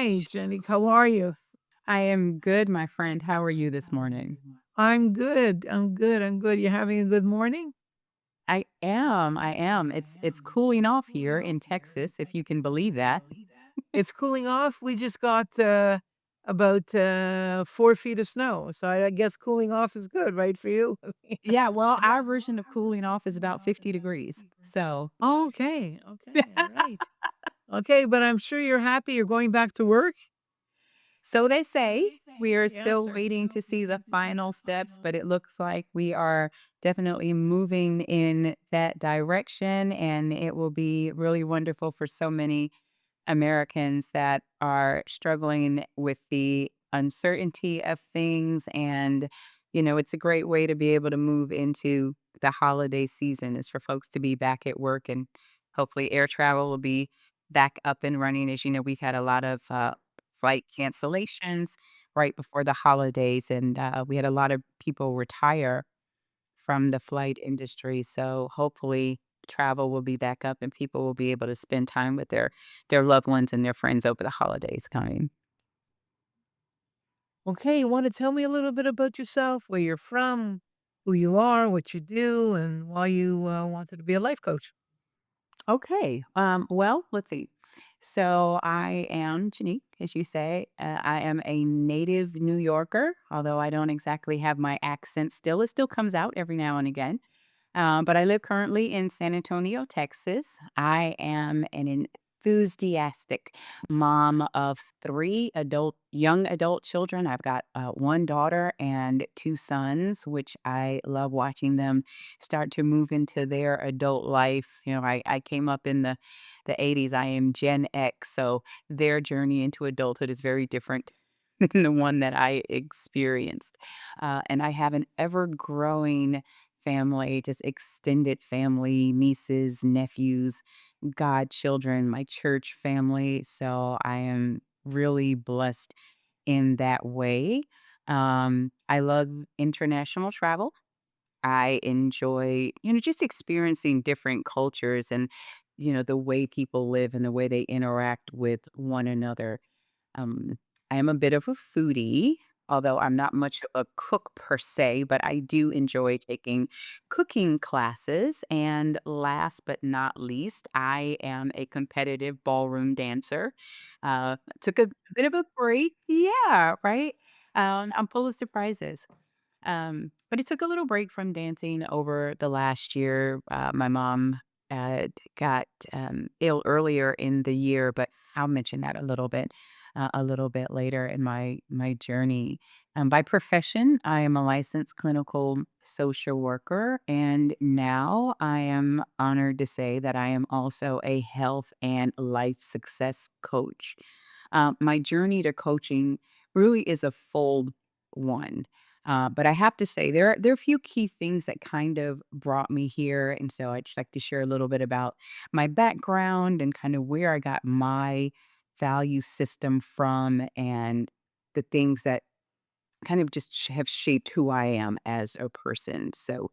Hi, Janique. How are you? I am good, my friend. How are you this morning? I'm good. I'm good. I'm good. You having a good morning? I am. It's cooling off here in Texas, if you can believe that. It's cooling off. We just got about 4 feet of snow. So I guess cooling off is good, right, for you? Yeah, well, our version of cooling off is about 50 degrees. So, Okay. Okay. All right. Okay. But I'm sure you're happy you're going back to work. so they say. We are Yeah. still waiting to see the final steps, but it looks like we are definitely moving in that direction, and it will be really wonderful for so many Americans that are struggling with the uncertainty of things. And, it's a great way to be able to move into the holiday season is for folks to be back at work, and hopefully air travel will be back up and running. As you know, we've had a lot of flight cancellations right before the holidays, and we had a lot of people retire from the flight industry. So hopefully travel will be back up and people will be able to spend time with their loved ones and their friends over the holidays coming. Okay. You want to tell me a little bit about yourself, where you're from, who you are, what you do, and why you wanted to be a life coach? Okay. Well, let's see. So I am Janique, as you say. I am a native New Yorker, although I don't exactly have my accent still. It still comes out every now and again. But I live currently in San Antonio, Texas. I am an enthusiastic mom of three young adult children. I've got one daughter and two sons, which I love watching them start to move into their adult life. I came up in the 80s. I am Gen X, so their journey into adulthood is very different than the one that I experienced. And I have an ever growing family, just extended family, nieces, nephews, godchildren, my church family. So I am really blessed in that way. I love international travel. I enjoy, just experiencing different cultures and, the way people live and the way they interact with one another. um, I am a bit of a foodie, although I'm not much of a cook per se, but I do enjoy taking cooking classes. And last but not least, I am a competitive ballroom dancer. Took a bit of a break. Yeah, right. I'm full of surprises. But it took a little break from dancing over the last year. My mom got ill earlier in the year, but I'll mention that a little bit later in my journey. By profession, I am a licensed clinical social worker, and now I am honored to say that I am also a health and life success coach. My journey to coaching really is a full one. But I have to say there are a few key things that kind of brought me here, and so I'd just like to share a little bit about my background and kind of where I got my value system from, and the things that kind of just have shaped who I am as a person. So,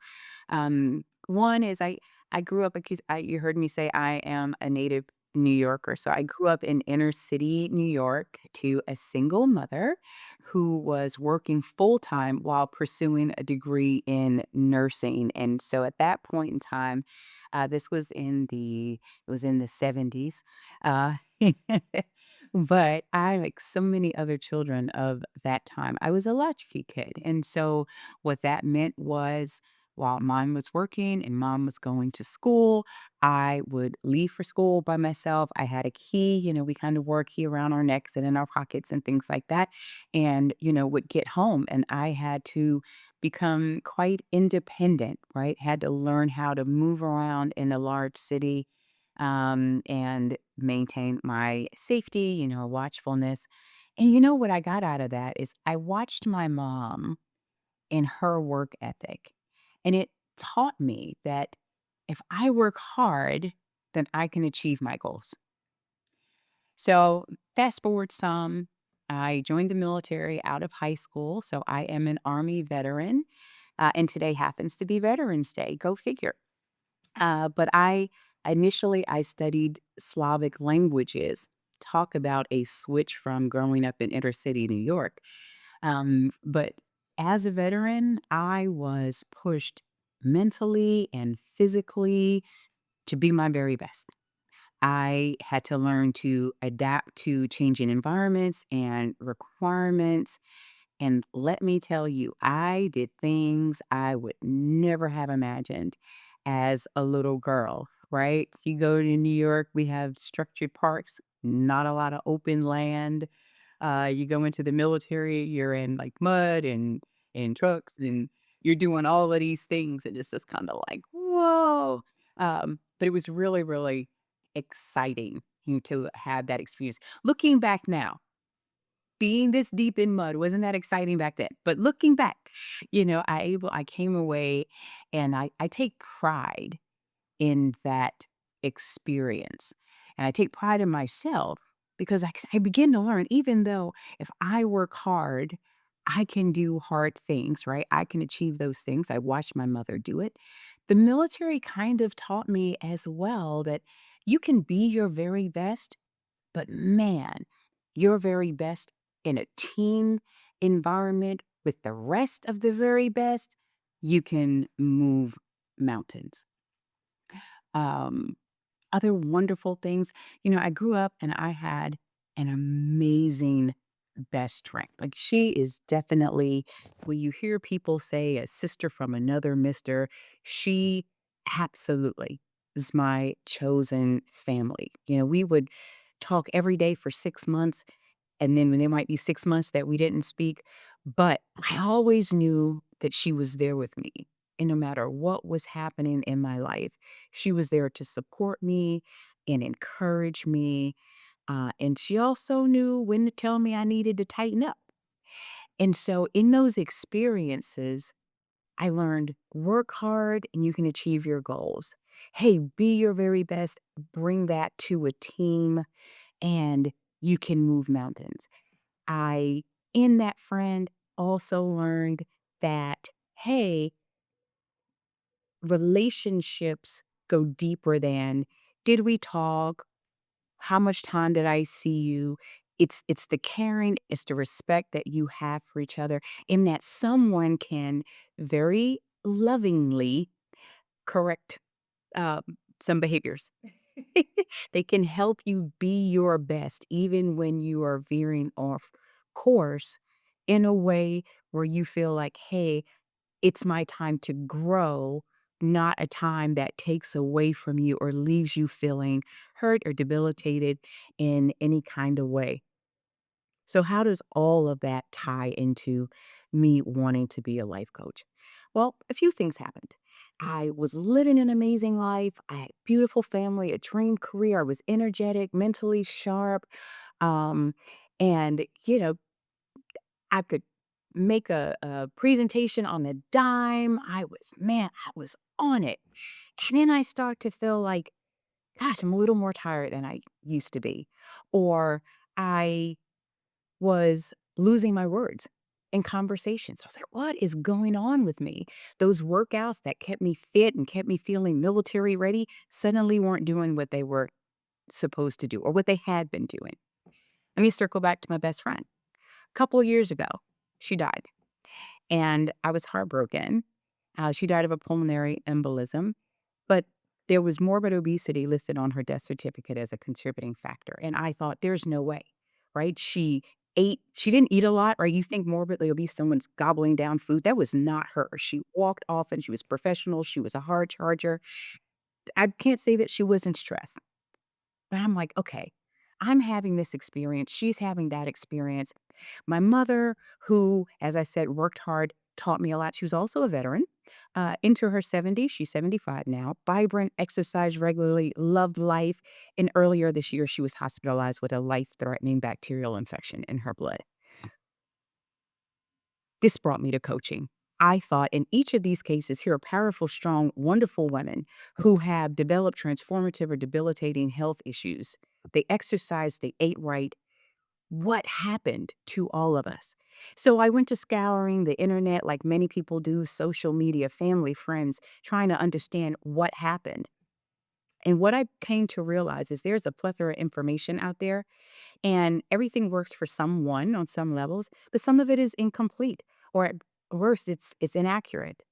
one is I grew up like you heard me say I am a native New Yorker. So I grew up in inner city New York to a single mother who was working full time while pursuing a degree in nursing. And so at that point in time, this was it was in the 70s. Uh, But I, like so many other children of that time, I was a latchkey kid. And so what that meant was while mom was working and mom was going to school, I would leave for school by myself. I had a key, we kind of wore a key around our necks and in our pockets and things like that. And, would get home and I had to become quite independent, right? Had to learn how to move around in a large city and maintain my safety, watchfulness. And what I got out of that is I watched my mom in her work ethic, and it taught me that if I work hard, then I can achieve my goals. So, fast forward some, I joined the military out of high school. So, I am an Army veteran, and today happens to be Veterans Day. Go figure. But I studied Slavic languages. talk about a switch from growing up in inner city New York. But as a veteran, I was pushed mentally and physically to be my very best. I had to learn to adapt to changing environments and requirements. And let me tell you, I did things I would never have imagined as a little girl, right? You go to New York, we have structured parks, not a lot of open land. You go into the military, you're in like mud and trucks, and you're doing all of these things, and it's just kind of like, whoa. But it was really, really exciting to have that experience. Looking back now, being this deep in mud wasn't that exciting back then. But looking back, I came away and I take pride in that experience. And I take pride in myself because I begin to learn, even though if I work hard, I can do hard things, right? I can achieve those things. I watched my mother do it. The military kind of taught me as well that you can be your very best, but man, your very best in a team environment with the rest of the very best, you can move mountains. Um, Other wonderful things, I grew up and I had an amazing best friend. Like she is definitely when you hear people say a sister from another mister, she absolutely is my chosen family. We would talk every day for 6 months and then when there might be 6 months that we didn't speak, but I always knew that she was there with me, and no matter what was happening in my life, she was there to support me and encourage me, and she also knew when to tell me I needed to tighten up. And so in those experiences, I learned work hard and you can achieve your goals. Hey, be your very best, bring that to a team, and you can move mountains. I, in that friend, also learned that, hey, relationships go deeper than did we talk? How much time did I see you? It's the caring, it's the respect that you have for each other, in that someone can very lovingly correct um, some behaviors. They can help you be your best even when you are veering off course in a way where you feel like, hey, it's my time to grow, not a time that takes away from you or leaves you feeling hurt or debilitated in any kind of way. So, how does all of that tie into me wanting to be a life coach? Well, a few things happened. I was living an amazing life. I had a beautiful family, a dream career. I was energetic, mentally sharp. Um, and, I could make a presentation on the dime. I was on it. And then I start to feel like, gosh, I'm a little more tired than I used to be. Or I was losing my words in conversations. I was like, "What is going on with me?" Those workouts that kept me fit and kept me feeling military ready suddenly weren't doing what they were supposed to do or what they had been doing. Let me circle back to my best friend. A couple years ago, she died, and I was heartbroken. She died of a pulmonary embolism, but there was morbid obesity listed on her death certificate as a contributing factor, and I thought, "There's no way," right? She didn't eat a lot, right? You think morbidly obese, someone's gobbling down food. That was not her. She walked often, she was professional, she was a hard charger. I can't say that she wasn't stressed, but I'm like, "Okay, I'm having this experience, she's having that experience." My mother, who, as I said, worked hard, taught me a lot. She was also a veteran, into her 70s. She's 75 now, vibrant, exercised regularly, loved life. And earlier this year, she was hospitalized with a life threatening bacterial infection in her blood. This brought me to coaching. I thought in each of these cases, here are powerful, strong, wonderful women who have developed transformative or debilitating health issues. They exercised, they ate right, what happened to all of us? So I went to scouring the internet like many people do, social media, family, friends, trying to understand what happened. And what I came to realize is there's a plethora of information out there, and everything works for someone on some levels, but some of it is incomplete, or at worst, it's inaccurate.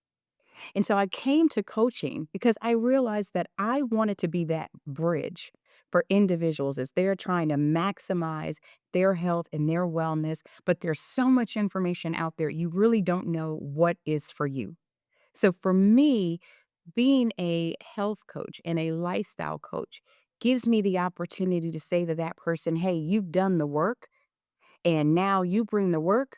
And so I came to coaching because I realized that I wanted to be that bridge for individuals as they're trying to maximize their health and their wellness. But there's so much information out there, you really don't know what is for you. So for me, being a health coach and a lifestyle coach gives me the opportunity to say to that person, hey, you've done the work and now you bring the work.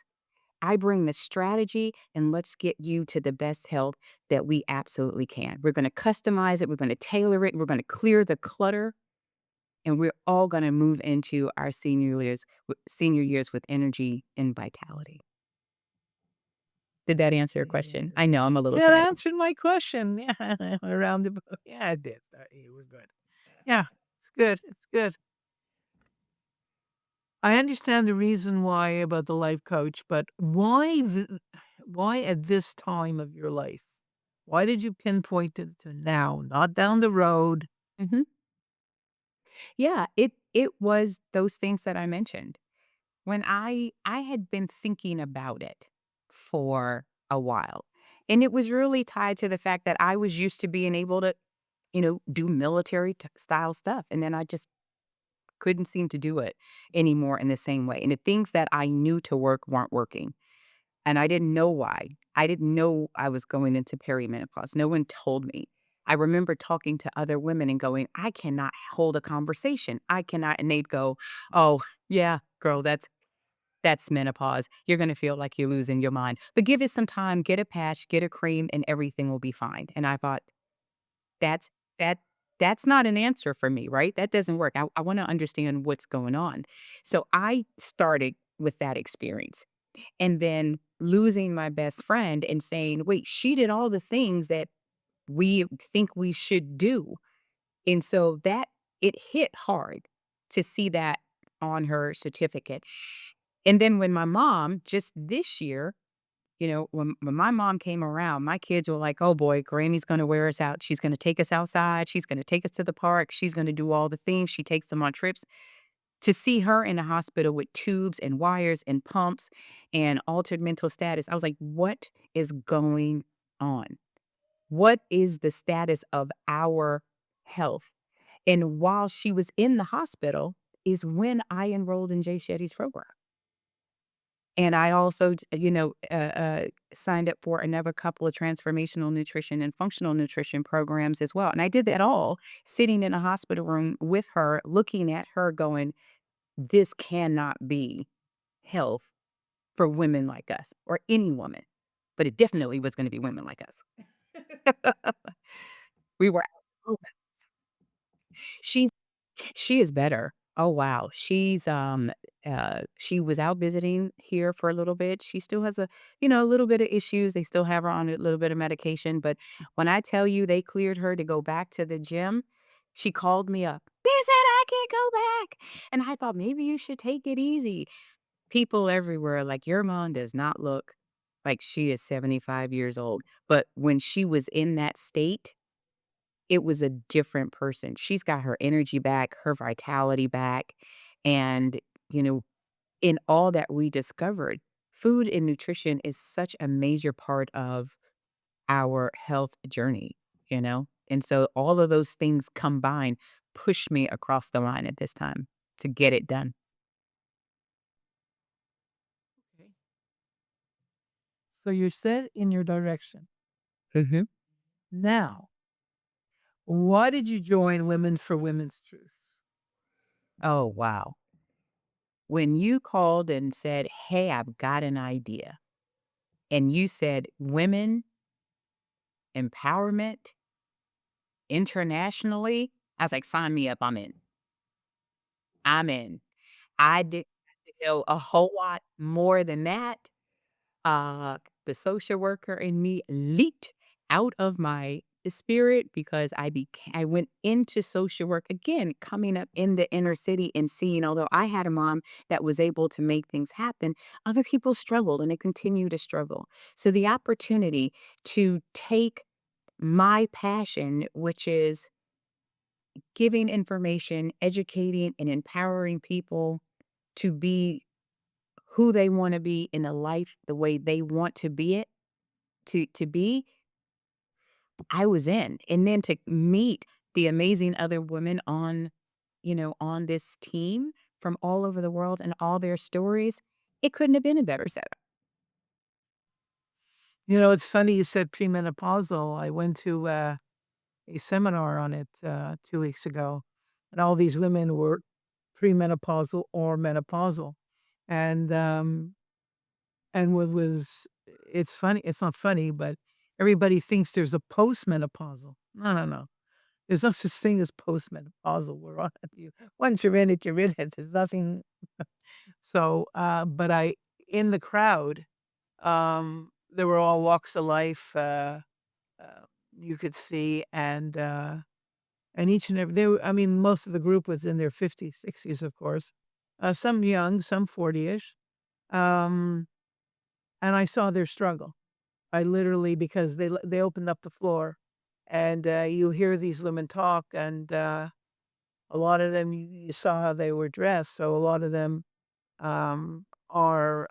I bring the strategy, and let's get you to the best health that we absolutely can. We're going to customize it. We're going to tailor it. We're going to clear the clutter, and we're all going to move into our senior years with energy and vitality. Did that answer your question? I know I'm a little Yeah, that chatty. answered my question. Yeah, around the yeah, it did. It was good. Yeah, it's good. It's good. I understand the reason why about the life coach, but why at this time of your life? Why did you pinpoint it to now, not down the road? Mhm. Yeah, it was those things that I mentioned. When I had been thinking about it for a while, and it was really tied to the fact that I was used to being able to, do military style stuff, and then I just couldn't seem to do it anymore in the same way. And the things that I knew to work weren't working. And I didn't know why. I didn't know I was going into perimenopause. No one told me. I remember talking to other women and going, I cannot hold a conversation. I cannot. And they'd go, oh, yeah, girl, that's menopause. You're gonna feel like you're losing your mind. But give it some time, get a patch, get a cream, and everything will be fine. And I thought, that's that that's not an answer for me, right? That doesn't work. I wanna understand what's going on. So I started with that experience. And then losing my best friend and saying, wait, she did all the things that we think we should do. And so that it hit hard to see that on her certificate. And then when my mom just this year, when my mom came around, my kids were like, "Oh boy, Granny's going to wear us out. She's going to take us outside. She's going to take us to the park. She's going to do all the things. She takes them on trips." To see her in the hospital with tubes and wires and pumps and altered mental status, I was like, "What is going on? What is the status of our health?" And while she was in the hospital is when I enrolled in Jay Shetty's program. And I also, signed up for another couple of transformational nutrition and functional nutrition programs as well. And I did that all sitting in a hospital room with her, looking at her going, this cannot be health for women like us or any woman, but it definitely was going to be women like us. We were She's she is better. Oh, wow. She was out visiting here for a little bit. She still has a little bit of issues. They still have her on a little bit of medication, but when I tell you they cleared her to go back to the gym, she called me up. They said I can't go back. And I thought maybe you should take it easy. People everywhere like your mom does not look like she is 75 years old. But when she was in that state, it was a different person. She's got her energy back, her vitality back, and, you know, in all that we discovered, food and nutrition is such a major part of our health journey. And so all of those things combined pushed me across the line at this time to get it done. Okay. So you're set in your direction. Mhm. Now, why did you join Women for Women's Truths? Oh, wow. When you called and said, "Hey, I've got an idea," and you said, "Women empowerment internationally," I was like, "Sign me up, I'm in. I'm in." I didn't have to know a whole lot more than that. Uh, the social worker in me leaped out of my spirit because I went into social work again, coming up in the inner city and seeing, although I had a mom that was able to make things happen, other people struggled and they continue to struggle. So the opportunity to take my passion, which is giving information, educating, and empowering people to be who they want to be in a life the way they want to be it to be, I was in. And then to meet the amazing other women on, on this team from all over the world and all their stories, it couldn't have been a better setup. You know, it's funny you said premenopausal. I went to, a seminar on it, 2 weeks ago, and all these women were premenopausal or menopausal. And, what was it's funny it's not funny, but everybody thinks there's a postmenopausal. No, no, no. There's no such thing as postmenopausal. We're on you once you're in it, you're in it. There's nothing so, but I in the crowd, there were all walks of life, uh, you could see, and each and every they were I mean, most of the group was in their 50s, 60s, of course, some young, some 40-ish, um, and I saw their struggle. I literally because they opened up the floor, and, you hear these women talk, and, a lot of them, you saw how they were dressed, so a lot of them, are,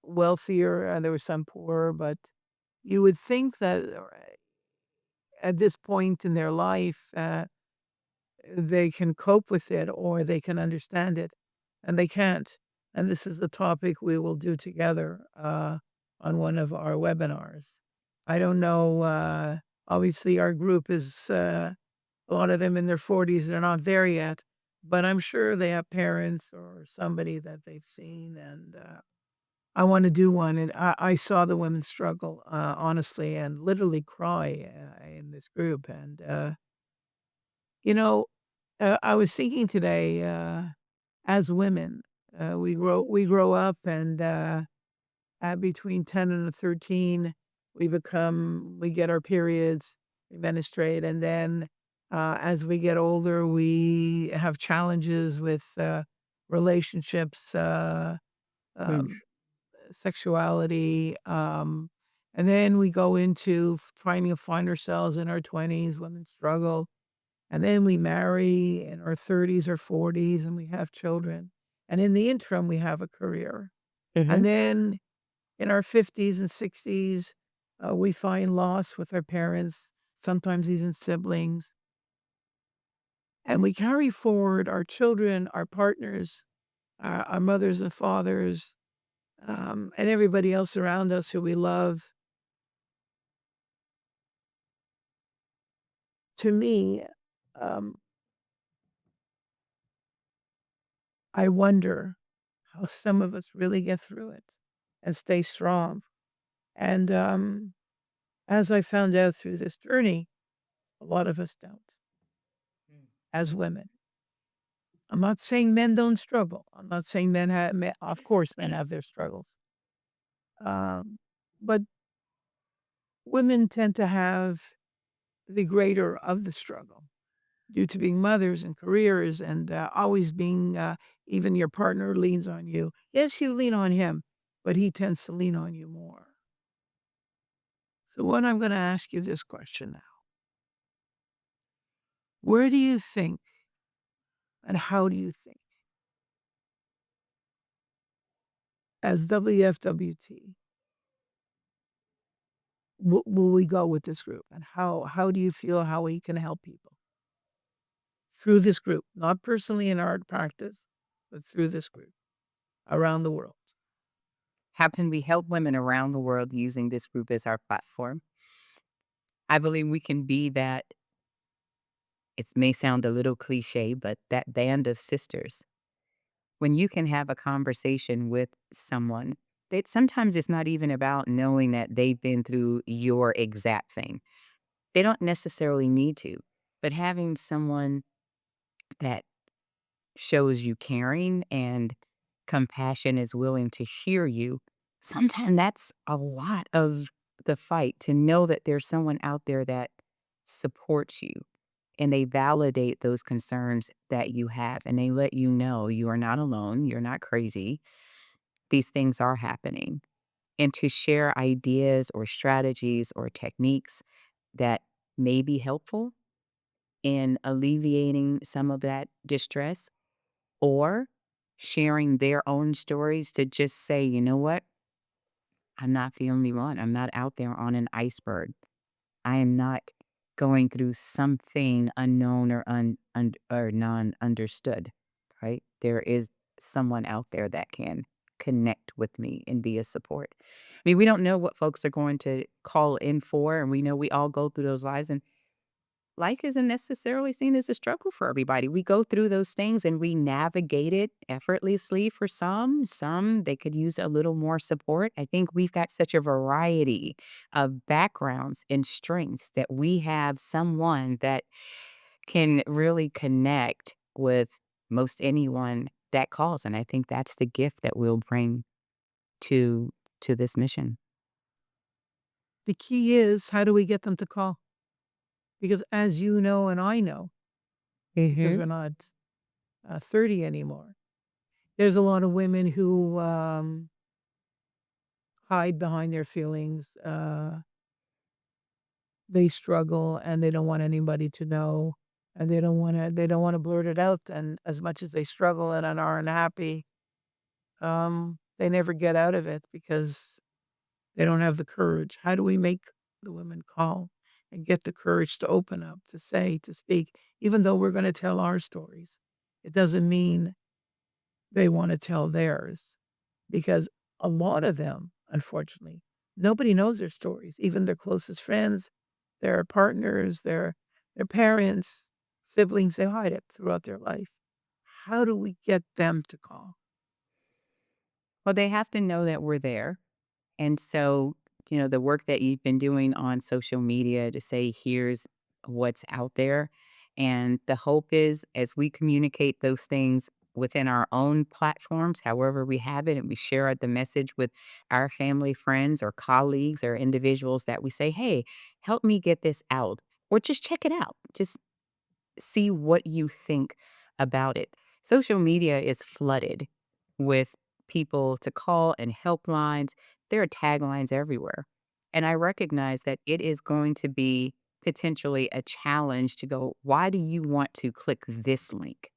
wealthier, and there were some poorer, but you would think that, at this point in their life, they can cope with it or they can understand it, and they can't. And this is the topic we will do together on one of our webinars. I don't know. Obviously, our group is a lot of them in their 40s. They're not there yet, but I'm sure they have parents or somebody that they've seen. And I want to do one. And I saw the women struggle, honestly, and literally cry in this group. And, you know, I was thinking today, as women, we grow up and, at between 10 and 13, we get our periods, we menstruate, and then, as we get older, we have challenges with, relationships, Mm. um, sexuality, and then we go into trying to find ourselves in our 20s, women struggle. And then we marry in our 30s or 40s and we have children. And in the interim, we have a career. And Mhm. then in our 50s and 60s, we find loss with our parents, sometimes even siblings. And we carry forward our children, our partners, our mothers and fathers, and everybody else around us who we love. To me, um, I wonder how some of us really get through it and stay strong. And, as I found out through this journey, a lot of us don't, Mm. as women. I'm not saying men don't struggle. I'm not saying of course, men have their struggles. Um, but women tend to have the greater of the struggle due to being mothers and careers and, always being, even your partner leans on you. Yes, you lean on him, but he tends to lean on you more. So what I'm gonna ask you this question now. Where do you think and how do you think, as WFWT, will we go with this group? And how do you feel how we can help people through this group? Not personally in our practice, but through this group around the world. How can we help women around the world using this group as our platform? I believe we can be that, it may sound a little cliche, but that band of sisters. When you can have a conversation with someone, that sometimes it's not even about knowing that they've been through your exact thing. They don't necessarily need to, but having someone that shows you caring and compassion, is willing to hear you, sometimes that's a lot of the fight, to know that there's someone out there that supports you and they validate those concerns that you have and they let you know you are not alone, you're not crazy. These things are happening. And to share ideas or strategies or techniques that may be helpful, in alleviating some of that distress or sharing their own stories to just say, you know what? I'm not the only one. I'm not out there on an iceberg. I am not going through something unknown or or non understood, right? There is someone out there that can connect with me and be a support. I mean, we don't know what folks are going to call in for, and we know we all go through those lives, and life isn't necessarily seen as a struggle for everybody. We go through those things and we navigate it effortlessly for some. Some, they could use a little more support. I think we've got such a variety of backgrounds and strengths that we have someone that can really connect with most anyone that calls. And I think that's the gift that we'll bring to to this mission. The key is, how do we get them to call? Because as you know and I know, because Hmm. we're not, 30 anymore, there's a lot of women who, hide behind their feelings, they struggle and they don't want anybody to know, and they don't wanna blurt it out, and as much as they struggle and are unhappy, they never get out of it because they don't have the courage. How do we make the women call and get the courage to open up, to say, to speak, even though we're gonna tell our stories? It doesn't mean they wanna tell theirs, because a lot of them, unfortunately, nobody knows their stories, even their closest friends, their partners, their parents, siblings, they hide it throughout their life. How do we get them to call? Well, they have to know that we're there. And so, the work that you've been doing on social media to say, here's what's out there. And the hope is as we communicate those things within our own platforms, however we have it, and we share the message with our family, friends, or colleagues or individuals that we say, hey, help me get this out, or just check it out. Just see what you think about it. Social media is flooded with people to call and helplines. There are taglines everywhere. And I recognize that it is going to be potentially a challenge to go, why do you want to click this link?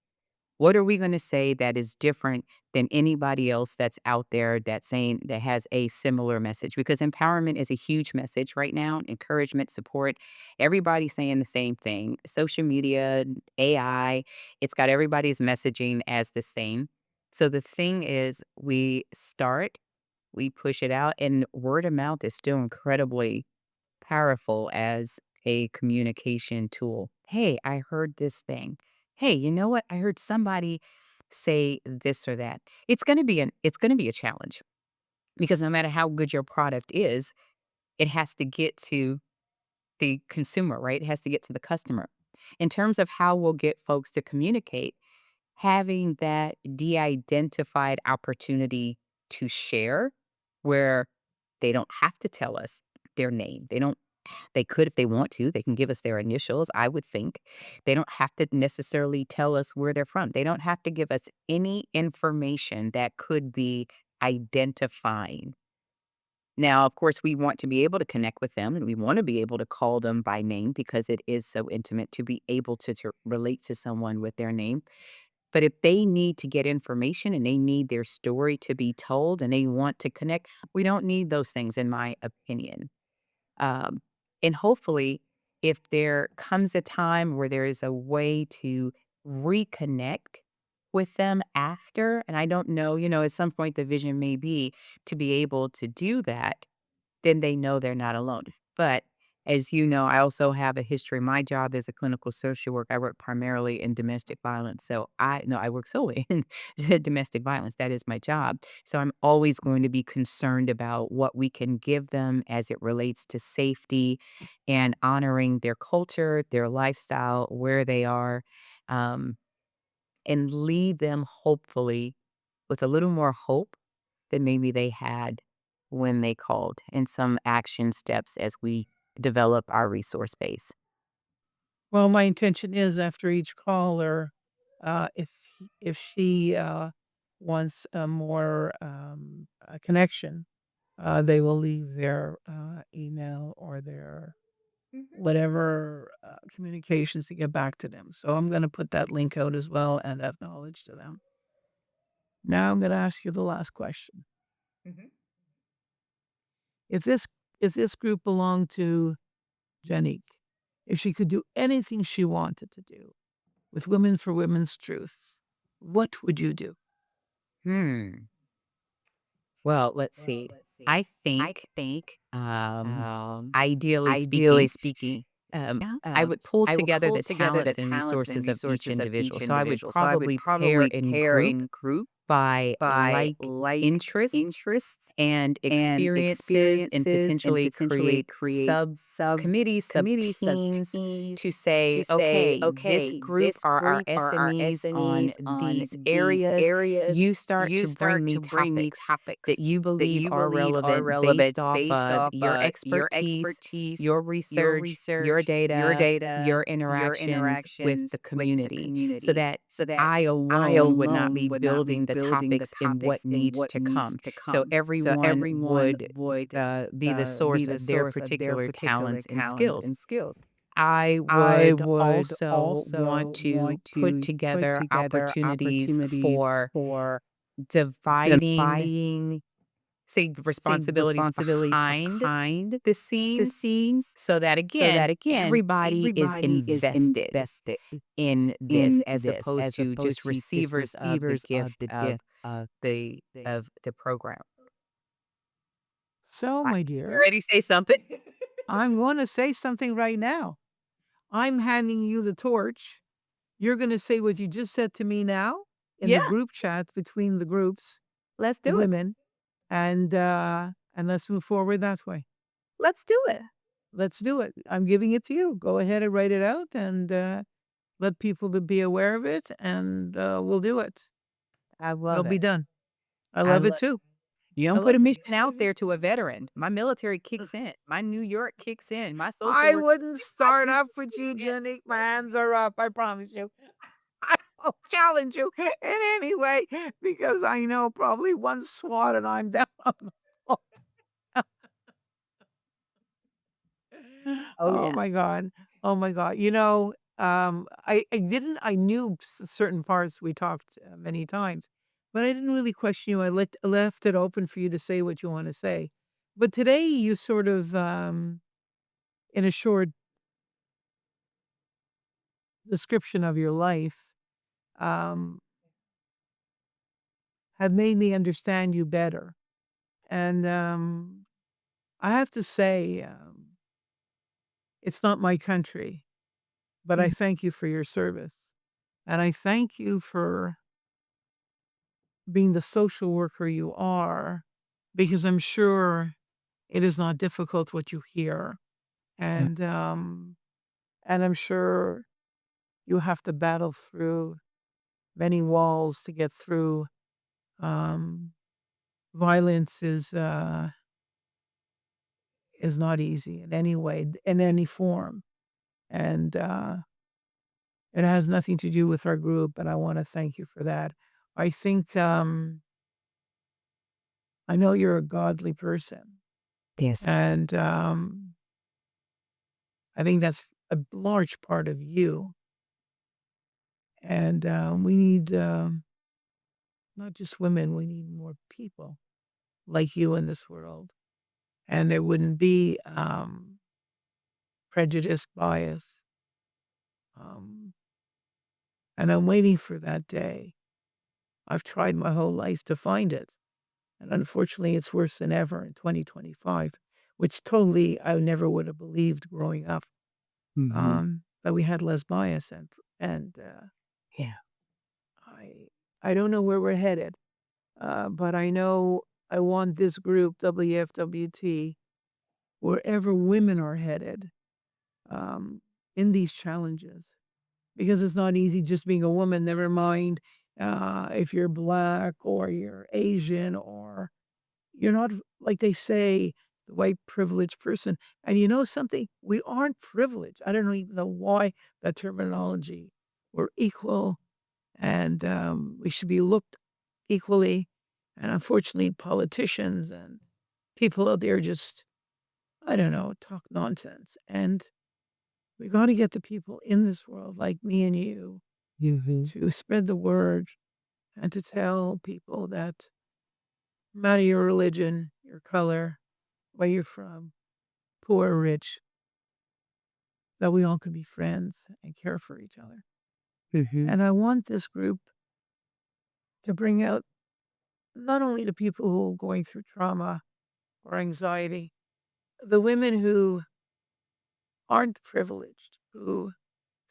What are we gonna say that is different than anybody else that's out there that's saying that has a similar message? Because empowerment is a huge message right now, encouragement, support. Everybody's saying the same thing. Social media, AI, it's got everybody's messaging as the same. So the thing is, we push it out, and word of mouth is still incredibly powerful as a communication tool. "Hey, I heard this thing. Hey, you know what? I heard somebody say this or that." It's gonna be a challenge because no matter how good your product is, it has to get to the consumer, right? It has to get to the customer. In terms of how we'll get folks to communicate, having that de-identified opportunity to share where they don't have to tell us their name. They could if they want to. They can give us their initials, I would think. They don't have to necessarily tell us where they're from. They don't have to give us any information that could be identifying. Now, of course, we want to be able to connect with them and we want to be able to call them by name because it is so intimate to be able to relate to someone with their name. But if they need to get information and they need their story to be told and they want to connect, we don't need those things, in my opinion. Um, and hopefully, if there comes a time where there is a way to reconnect with them after, and I don't know, at some point the vision may be to be able to do that, then they know they're not alone. But as you know, I also have a history. My job is a clinical social work. I work primarily in domestic violence. So I work solely in domestic violence. That is my job. So I'm always going to be concerned about what we can give them as it relates to safety and honoring their culture, their lifestyle, where they are, um, and leave them hopefully with a little more hope than maybe they had when they called, and some action steps as we develop our resource base. Well, my intention is after each caller, if she, wants a more, a connection, they will leave their, email or their Mhm. whatever, communications to get back to them. So I'm gonna put that link out as well and that knowledge to them. Now I'm gonna ask you the last question. Mhm. If this if this group belonged to Janique, if she could do anything she wanted to do with Women for Women's Truth, what would you do? Hmm. Well, let's see. I think, ideally speaking, I would pull together the talents and resources of each individual. So I would probably pair in group by like interests and experiences and potentially create subcommittees, sub-teams to say, okay, this group are our SMEs on these areas. You start to bring me topics that you believe are relevant based off of your expertise, your research, your data, your interactions with the community, so that I alone would not be building the topics in what needs to come. So everyone would be the source of their particular talents and skills. I would also want to put together opportunities for dividing, say, the responsibilities behind the scenes so that, again, everybody is invested in this as opposed to just receivers of the gift of the program. So, I my You dear, ready to say something? I'm gonna say something right now. I'm handing you the torch. You're gonna say what you just said to me now in the Yeah, group chat between the groups, let's the do it. women, and let's move forward that way. Let's do it. Let's do it. I'm giving it to you. Go ahead and write it out and, let people to be aware of it, and, we'll do it. I It'll love be it. done. I I love it love too. You I don't put a love it. mission out there to a veteran. My military kicks in. My New York kicks in. My social I work wouldn't kicks in. My start preschool up with kicks you, in. Jenny. My hands are up, I promise you. I will challenge you in any way because I know probably one swat and I'm down on the floor. Oh, Oh yeah. my god. Oh my god. I didn't I knew certain parts we talked, many times, but I didn't really question you. Left it open for you to say what you wanna say. But today you sort of, in a short description of your life, um, have made me understand you better. And, I have to say, it's not my country, but I Mhm. thank you for your service. And I thank you for being the social worker you are, because I'm sure it is not difficult what you hear. Mm. And I'm sure you have to battle through many walls to get through. Um, Violence is not easy in any way, in any form. And it has nothing to do with our group, but I want to thank you for that. I think I know you're a godly person, Yes. and I think that's a large part of you. And we need not just women; we need more people like you in this world, and there wouldn't be prejudice, bias. Um, and I'm waiting for that day. I've tried my whole life to find it. And unfortunately, it's worse than ever in 2025, which totally I never would have believed growing up. Mhm. But we had less bias and Yeah. I I don't know where we're headed, but I know I want this group, WFWT, wherever women are headed, um, in these challenges, because it's not easy just being a woman, never mind, if you're Black or you're Asian or you're not like they say, the white privileged person. And you know something? We aren't privileged. I don't even know why that terminology. We're equal and we should be looked equally. And unfortunately, politicians and people out there just, I don't know, talk nonsense. And We got to get the people in this world like me and you Mhm. to spread the word and to tell people that no matter your religion, your color, where you're from, poor or rich, that we all can be friends and care for each other. Mhm. And I want this group to bring out not only the people who are going through trauma or anxiety, the women who aren't privileged, who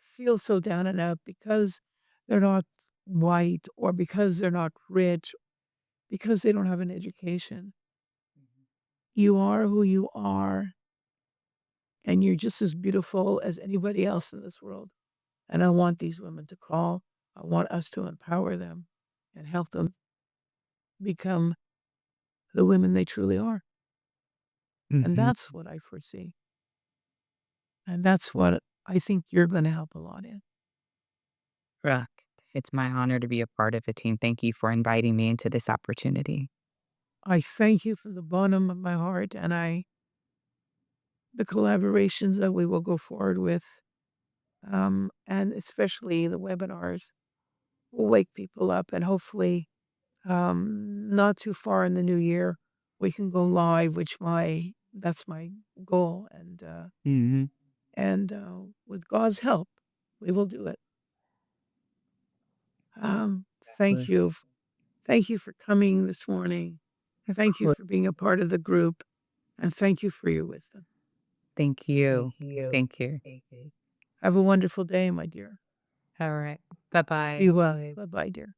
feel so down and out because they're not white or because they're not rich, because they don't have an education. You are who you are, and you're just as beautiful as anybody else in this world. And I want these women to call. I want us to empower them and help them become the women they truly are. And Mhm. that's what I foresee. And that's what I think you're going to help a lot in. Rock. It's my honor to be a part of a team. Thank you for inviting me into this opportunity. I thank you from the bottom of my heart, and the collaborations that we will go forward with, and especially the webinars will wake people up, and hopefully, not too far in the new year, we can go live, which my that's my goal, Mhm. with God's help, we will do it. Thank Sure. you. Thank you for coming this morning. Of Thank you for course. being a part of the group, and thank you for your wisdom. Thank you. Thank you. Have a wonderful day, my dear. All right. Bye-bye. Be well. Bye-bye, dear.